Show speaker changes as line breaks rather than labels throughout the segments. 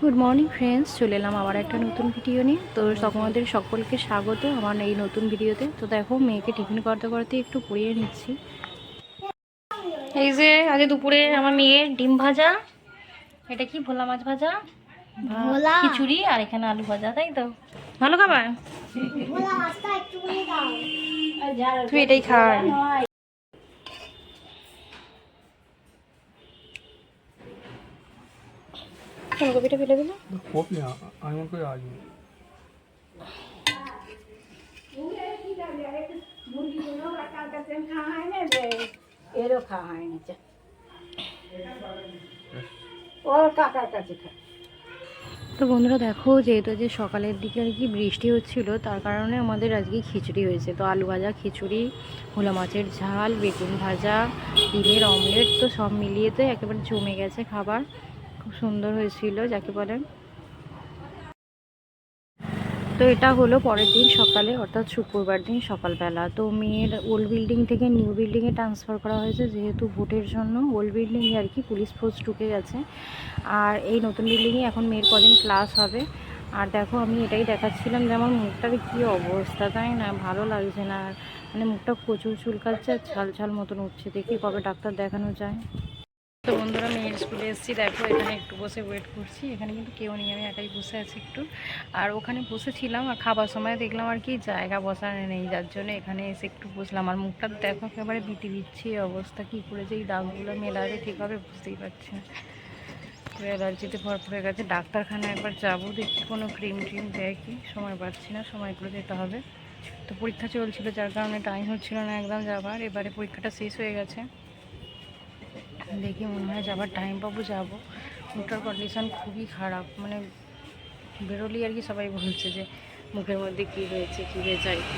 Good morning friends, চলে এলাম আবার একটা নতুন ভিডিও নিয়ে। তো তোমাদের সকলকে স্বাগত আমার এই নতুন ভিডিওতে। তো দেখো, মেয়েকে টিফিন করতে করতে একটু পড়িয়ে নিচ্ছি। এই যে আজ দুপুরে আমার মেয়ের ডিম ভাজা, এটা কি ভোলা মাছ ভাজা, খিচুড়ি, আর এখানে আলু ভাজা। তাই তো ভালো খাবার, তুই এটাই খাই। ফুলকপিটা ফেলে দিল।
কপি আঙুল করে আসবে।
এরও খাওয়া হয়নি, ও কাকার কাছে খায়।
তো বন্ধুরা দেখো, যেহেতু যে সকালের দিকে আর কি বৃষ্টি হচ্ছিল, তার কারণে আমাদের আজকে খিচুড়ি হয়েছে। তো আলু ভাজা, খিচুড়ি, ভোলা মাছের ঝাল, বেগুন ভাজা, ডিমের অমলেট, তো সব মিলিয়ে তো একেবারে জমে গেছে খাবার। খুব সুন্দর হয়েছিল যাকে বলে। তো এটা হলো পরের দিন সকালে, অর্থাৎ শুক্রবার দিন সকালবেলা। তো মেয়ের ওল্ড বিল্ডিং থেকে নিউ বিল্ডিংয়ে ট্রান্সফার করা হয়েছে, যেহেতু ভোটের জন্য ওল্ড বিল্ডিংয়ে আর কি পুলিশ ফোর্স ঢুকে গেছে। আর এই নতুন বিল্ডিংয়ে এখন মেয়ের কদিন ক্লাস হবে। আর দেখো, আমি এটাই দেখাচ্ছিলাম যে আমার মুখটার কী অবস্থা, তাই না? ভালো লাগছে না, মানে মুখটা প্রচুর চুলকাচ্ছে আর ছাল ছাল মতন উঠছে। দেখি কবে ডাক্তার দেখানো যায়। তো বন্ধুরা, মেয়ের স্কুলে এসেছি, দেখো এখানে একটু বসে ওয়েট করছি। এখানে কিন্তু কেউ নেই, আমি একাই বসে আছি একটু। আর ওখানে বসেছিলাম, আর খাবার সময় দেখলাম আর কি জায়গা বসার নেই, যার জন্য এখানে এসে একটু বসলাম। আর মুখটা দেখো একেবারে বিতি বিচ্ছি অবস্থা, কী করে যে এই দাগগুলো মেলাবে ঠিকভাবে বুঝতেই পারছি না। অ্যালার্জিতে ভরপুর হয়ে গেছে। ডাক্তারখানায় একবার যাবো, দেখি কোনো ক্রিম ট্রিম দেয় কি। সময় পাচ্ছি না, সময়গুলো যেতে হবে। তো পরীক্ষা চলছিল, যার কারণে টাইম হচ্ছিল না একদম যাবার। এবারে পরীক্ষাটা শেষ হয়ে গেছে, দেখি মনে হয় যাবার টাইম পাবো, যাবো। মুখটার কন্ডিশন খুবই খারাপ, মানে বেরোলেই আর কি সবাই বলছে যে মুখের মধ্যে কী হয়েছে, কী হয়েছে আর কি।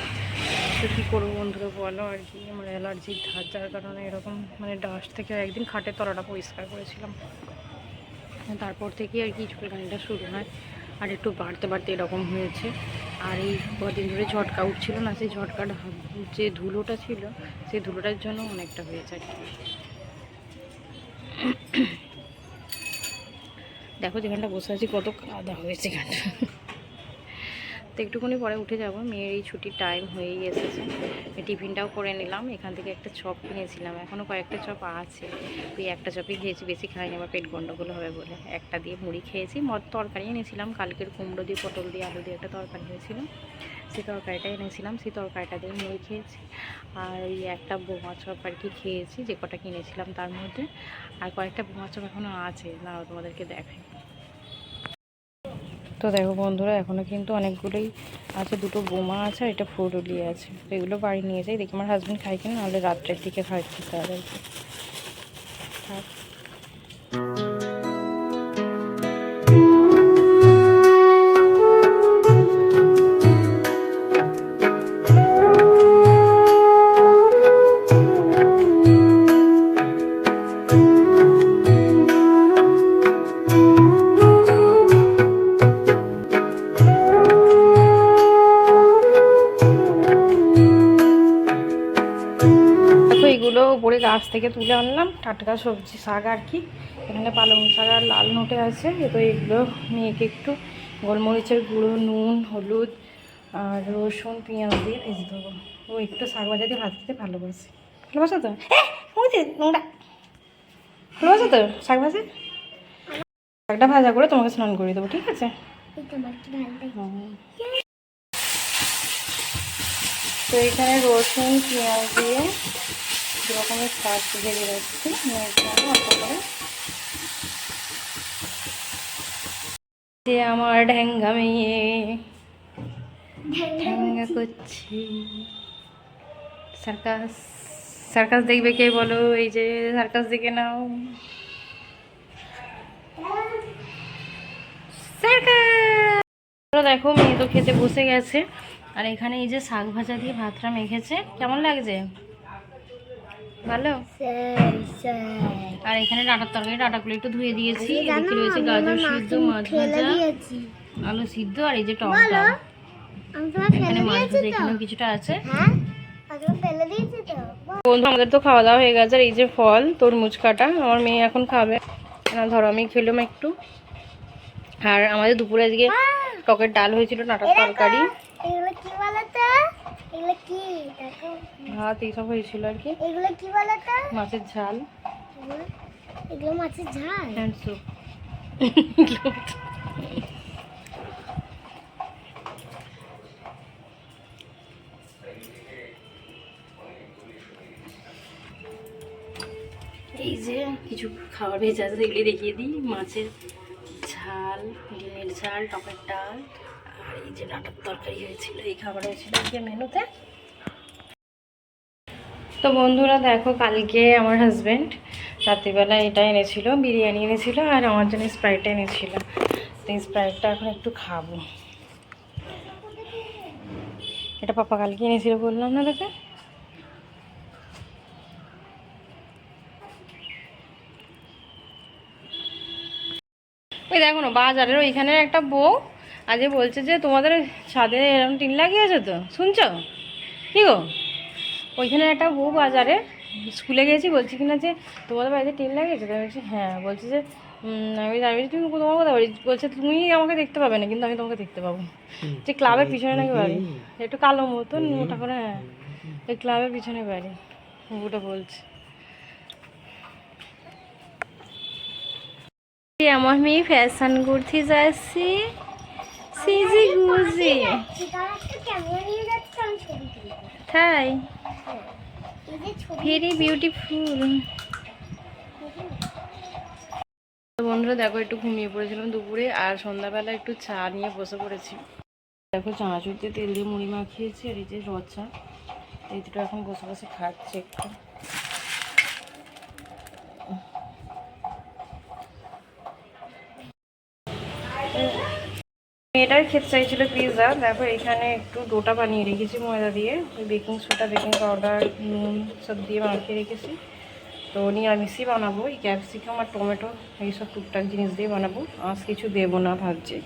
তো কী করবো বন্ধুরা বলো আর কি, আমার অ্যালার্জির ধার, যার কারণে এরকম মানে ডাস্ট থেকে একদিন খাটের তলাটা পরিষ্কার করেছিলাম, তারপর থেকে আর কি চুলকানিটা শুরু হয়। আর একটু বাড়তে বাড়তে এরকম হয়েছে। আর এই কদিন ধরে ঝটকা উঠছিল না, সেই ঝটকাটা যে ধুলোটা ছিল, সেই ধুলোটার জন্য অনেকটা হয়েছে আর কি। দেখো যেখানটা বসে আছি কত কাদা হয়েছে এখানটা। তো একটুখানি পরে উঠে যাব, মেয়ের এই ছুটির টাইম হয়েই এসেছে। টিফিনটাও করে নিলাম, এখান থেকে একটা চপ কিনেছিলাম, এখনও কয়েকটা চপ আছে। ওই একটা চপই খেয়েছি, বেশি খাইনি, আমার পেট গন্ডগোল হবে বলে। একটা দিয়ে মুড়ি খেয়েছি। তরকারি এনেছিলাম কালকের, কুমড়ো দিয়ে, পটল দিয়ে, আলু দিয়ে একটা তরকারি হয়েছিল, সেই তরকারিটা এনেছিলাম, সেই তরকারিটা দিয়ে মুড়ি খেয়েছি। আর ওই একটা বোমা চপ আর কি খেয়েছি, যে কটা কিনেছিলাম তার মধ্যে। আর কয়েকটা বোমা চপ এখনও আছে, না তোমাদেরকে দেখাই। তো দেখো বন্ধুরা, এখনও কিন্তু অনেকগুলোই আছে, দুটো বোমা আছে আর এটা ফুরুলি আছে। তো এগুলো বাড়ি নিয়ে যাই, দেখি আমার হাজব্যান্ড খাই কিনা, নাহলে রাত্রের দিকে খাই খেতে হবে আর কি। এগুলো উপরে গাছ থেকে তুলে আনলাম, টাটকা সবজি শাক আর কি। এখানে পালং শাক আর লাল নোটে আছে। তো এগুলো মেয়েকে একটু গোলমরিচের গুঁড়ো, নুন, হলুদ আর রসুন, পেঁয়াজ দিয়ে ভেজে দেবো। ও একটু শাক ভাজা দিয়ে ভাত খেতে ভালোবাসে। ভালোবাসো তো? নোংরা ভালোবাসো তো শাক ভাজা? শাকটা ভাজা করে তোমাকে স্নান করে দেবো, ঠিক আছে? তো এখানে রসুন, পেঁয়াজ দিয়ে দু রকমের শাক ভেজে রাখছি অল্প করে। যে আমার ঢ্যাঙ্গা মেয়ে ঢ্যাঙ্গা করছি। সার্কাস, সার্কাস দেখবে কে বলো? এই যে সার্কাস দেখে নাও, সার্কাস। দেখো মেয়ে তো খেতে বসে গেছে। আর এখানে এই যে শাক ভাজা দিয়ে ভাতটা মেখেছে, কেমন লাগছে? ভালো। আর এখানে ডাটার তরকারি, ডাটাগুলো একটু ধুয়ে দিয়েছি। এদিকে রয়েছে গাজর সিদ্ধ, মাছ ভাজা, আলু সিদ্ধ, আর এই যে টকটা। এখানে মাছ ভাজা এখানেও কিছুটা আছে। বন্ধু আমাদের তো খাওয়া দাওয়া হয়ে গেছে। আর এই যে ফল তরমুজ কাটা, আমার মেয়ে এখন খাবে না, ধরো আমি খেলাম একটু। আর আমাদের দুপুরে আজকে টকের ডাল হয়েছিল, ডাঁটার তরকারি,
এগুলো কি বলো তো? এগুলো কি দেখো?
ভাত এইসব হয়েছিল আর কি,
এগুলো কি বলো তো?
মাছের ঝাল,
এগুলো মাছের ঝাল।
Hand soup. এই যে কিছু খাবার ভেজে আছে সেগুলি দেখিয়ে দিই। মাছের ঝাল, ডিমের ঝাল, টকের ডাল, আর এই যে ডাঁটার তরকারি হয়েছিল। এই খাবার হয়েছিল আজকে মেনুতে। তো বন্ধুরা দেখো, কালকে আমার হাজব্যান্ড রাত্রিবেলা এটা এনেছিল, বিরিয়ানি এনেছিল, আর আমার জন্য স্প্রাইটটা এনেছিল। তো এই স্প্রাইটটা এখন একটু খাবো। এটা পাপা কালকে এনেছিল, বললাম না তোকে। ওই দেখো না, বাজারের ওইখানে একটা বউ আজকে বলছে যে তোমাদের ছাদে এরকম টিন লাগিয়েছে, তো শুনছো কি গো? ওইখানে একটা বউ বাজারে, স্কুলে গেছি, বলছি কিনা যে তোমাদের বাড়িতে টিন লাগিয়েছে। তো আমি বলছি হ্যাঁ। বলছে যে আমি জানি তুমি তোমার কথা বলি। বলছে তুমি আমাকে দেখতে পাবে না, কিন্তু আমি তোমাকে দেখতে পাবো। যে ক্লাবের পিছনে নাকি বাড়ি, একটু কালো মতন মোটা করে, হ্যাঁ এই ক্লাবের পিছনে বাড়ি, বউটা বলছে। আমার মেয়ে ফ্যাশন করতে যাচ্ছি, সিজি গুজি, তাই ভেরি বিউটিফুল। বন্ধুরা দেখো, একটু ঘুমিয়ে পড়েছিলাম দুপুরে, আর সন্ধ্যাবেলা একটু চা নিয়ে বসে পড়েছি। দেখো চানাচুর দিয়ে তেল দিয়ে মুড়ি মাখিয়েছি, আর এই যে রচা, এই দুটো এখন বসে বসে খাচ্ছে একটু। মেয়েটার খেতে চাইছিল পিৎজা। দেখো এখানে একটু ডোটা বানিয়ে রেখেছি ময়দা দিয়ে, ওই বেকিং সোডা, বেকিং পাউডার, নুন সব দিয়ে মাখিয়ে রেখেছি। তো নিরামিষই বানাবো, এই ক্যাপসিকাম আর টমেটো এইসব টুকটাক জিনিস দিয়ে বানাবো, আজ কিছু দেবো না ভাবছি।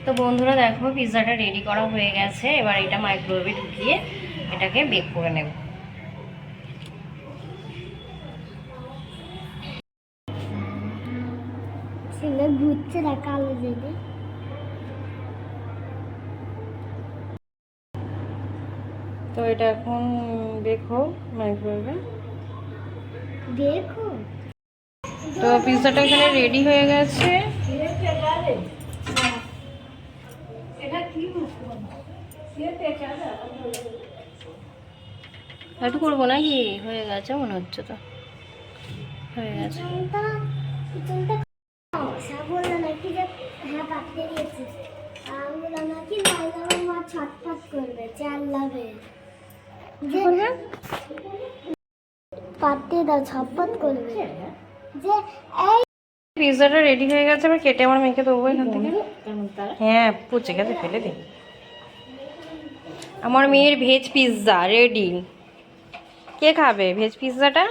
তো বন্ধুরা দেখো, পিৎজাটা রেডি করা হয়ে গেছে। এবার এটা মাইক্রোওয়েভে ঢুকিয়ে এটাকে বেক করে নেব।
ছেলে ঘুরছে না কালো জেগে।
তো এটা এখন দেখো মাইক্রোওয়েভে
দেখো।
তো পিৎজাটা এখানে রেডি হয়ে গেছে। একটু করবো নাকি? হয়ে গেছে মনে হচ্ছে, তো হয়ে গেছে।
বললো নাকি যে হ্যাঁ পাঠিয়ে দিয়েছে, আর বললো নাকি লাইলার মা ছটফট করবে, চাল্লাবে যে পাঠিয়ে দাও, ছটফট করবে যে এই।
পিৎজাটা রেডি হয়ে গেছে, এবার কেটে আমার মেয়েকে দেবো এখান থেকে। হ্যাঁ পচে গেছে, ফেলে দিই। আমার মেয়ের ভেজ পিৎজা রেডি। কে খাবে ভেজ পিৎজাটা?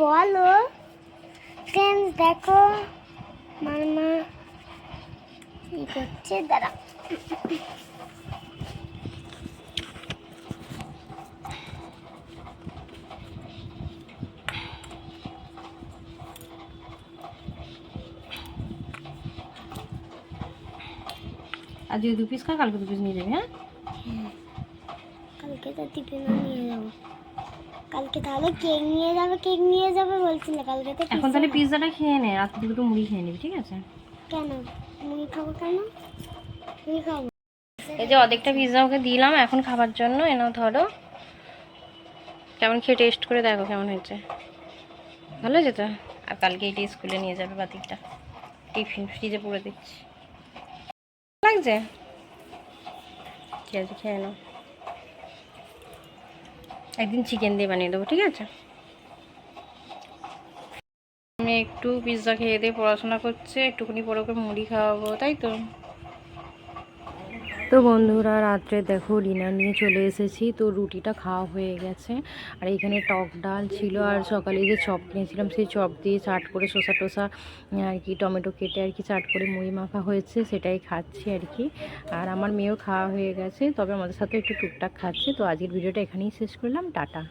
বলো ফ্রেন্ডস, দেখো মামা কি করছে, দাঁড়া।
আজ যদি 2 পিস খায় কালকে 2 পিস নিয়ে যাবি। হ্যাঁ,
কালকে তো টিফিনও নিয়ে যাবো। কালকে তাহলে কেক নিয়ে যাবে বলছিলে। কালকে তো
এখন তাহলে পিৎজাটা খেয়ে নে, রাত্রে দুটো মুড়ি খেয়ে নিবি, ঠিক আছে?
কেন মুড়ি খাবো? কেন মুড়ি খাবো?
এই যে অর্ধেকটা পিৎজা ওকে দিলাম এখন খাবার জন্য, এনাও ধরো। কেমন খেয়ে টেস্ট করে দেখো কেমন হয়েছে। ভালো হয়েছে তো? আর কালকে এটা স্কুলে নিয়ে যাবে বাতিকটা, টিফিন ফ্রিজে পুরে দিচ্ছি। লাগছে? ঠিক আছে, খেয়ে নাও। একদিন চিকেন দিয়ে বানিয়ে দেবো, ঠিক আছে? আমি একটু পিৎজা খেয়ে দিয়ে পড়াশোনা করছে, একটুখানি পরে ওকে মুড়ি খাওয়াবো, তাই তো? তো বন্ধুরা, রাত্রে দেখো ডিনার নিয়ে চলে এসেছি। তো রুটিটা খাওয়া হয়ে গেছে, আর এখানে টক ডাল ছিল, আর সকালে যে চপ কিনেছিলাম সেই চপ দিয়ে চাট করে শসা টসা আর কি টমেটো কেটে আর কি চাট করে মুড়ি মাখা হয়েছে, সেটাই খাচ্ছি আর কি। আর আমার মেয়েও খাওয়া হয়ে গেছে, তবে আমাদের সাথে একটু টুকটাক খাচ্ছে। তো আজকের ভিডিওটা এখানেই শেষ করলাম, টাটা।